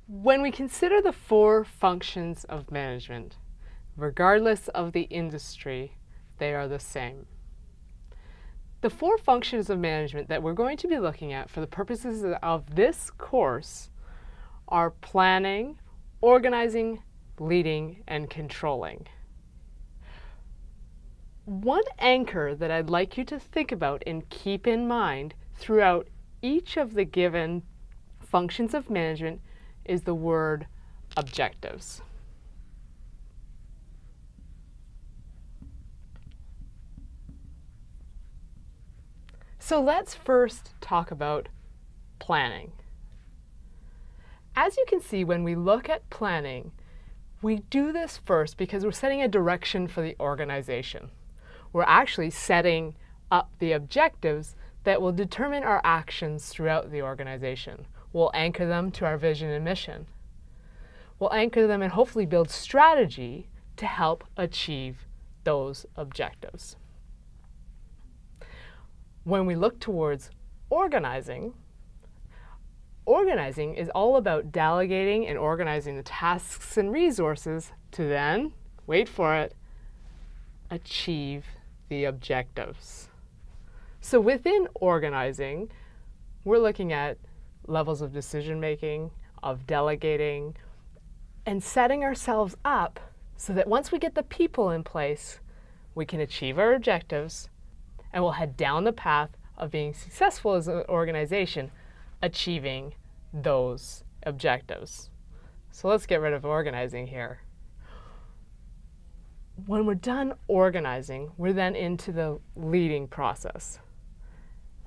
When we consider the four functions of management, regardless of the industry, they are the same. The four functions of management that we're going to be looking at for the purposes of this course are planning, organizing, leading, and controlling. One anchor that I'd like you to think about and keep in mind throughout each of the given functions of management is the word objectives. So let's first talk about planning. As you can see, when we look at planning, we do this first because we're setting a direction for the organization. We're actually setting up the objectives that will determine our actions throughout the organization. We'll anchor them to our vision and mission. We'll anchor them and hopefully build strategy to help achieve those objectives. When we look towards organizing, organizing is all about delegating and organizing the tasks and resources to then, wait for it, achieve the objectives. So within organizing, we're looking at levels of decision making, of delegating, and setting ourselves up so that once we get the people in place, we can achieve our objectives and we'll head down the path of being successful as an organization, achieving those objectives. So let's get rid of organizing here. When we're done organizing, we're then into the leading process.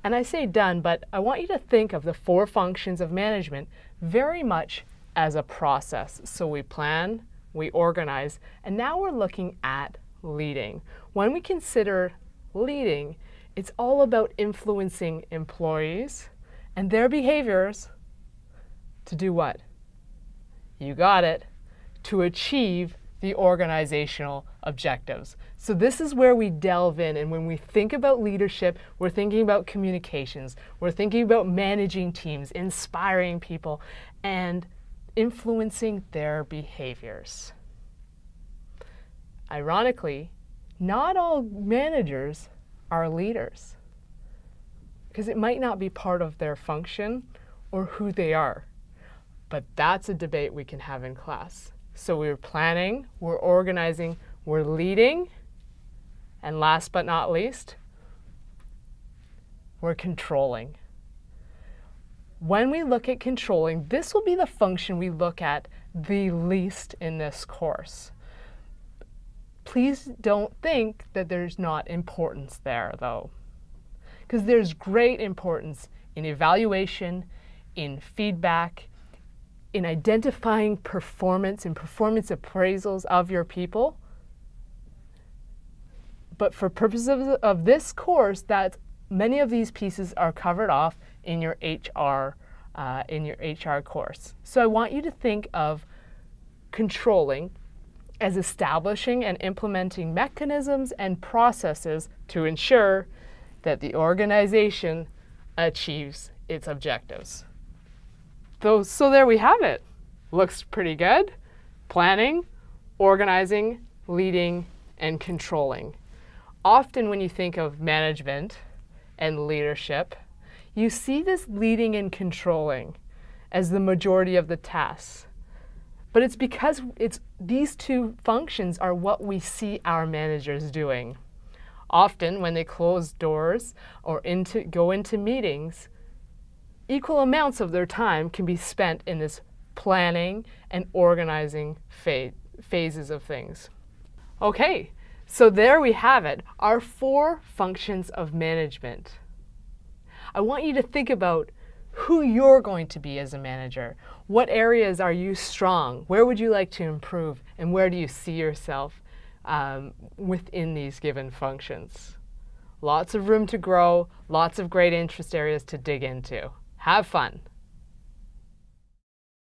And I say done, but I want you to think of the four functions of management very much as a process. So we plan, we organize, and now we're looking at leading. When we consider leading, it's all about influencing employees and their behaviors to do what? You got it, to achieve the organizational objectives. So this is where we delve in, and when we think about leadership, we're thinking about communications, we're thinking about managing teams, inspiring people, and influencing their behaviors. Ironically, not all managers are leaders, because it might not be part of their function or who they are. But that's a debate we can have in class. So we're planning, we're organizing, we're leading, and last but not least, we're controlling. When we look at controlling, this will be the function we look at the least in this course. Please don't think that there's not importance there, though, because there's great importance in evaluation, in feedback, in identifying performance and performance appraisals of your people. But for purposes of this course, that many of these pieces are covered off in your HR course. So I want you to think of controlling as establishing and implementing mechanisms and processes to ensure that the organization achieves its objectives. So there we have it. Looks pretty good. Planning, organizing, leading, and controlling. Often when you think of management and leadership, you see this leading and controlling as the majority of the tasks. But it's because these two functions are what we see our managers doing. Often when they close doors or go into meetings, equal amounts of their time can be spent in this planning and organizing phases of things. Okay, so there we have it, our four functions of management. I want you to think about who you're going to be as a manager. What areas are you strong? Where would you like to improve? And where do you see yourself within these given functions? Lots of room to grow, lots of great interest areas to dig into. Have fun.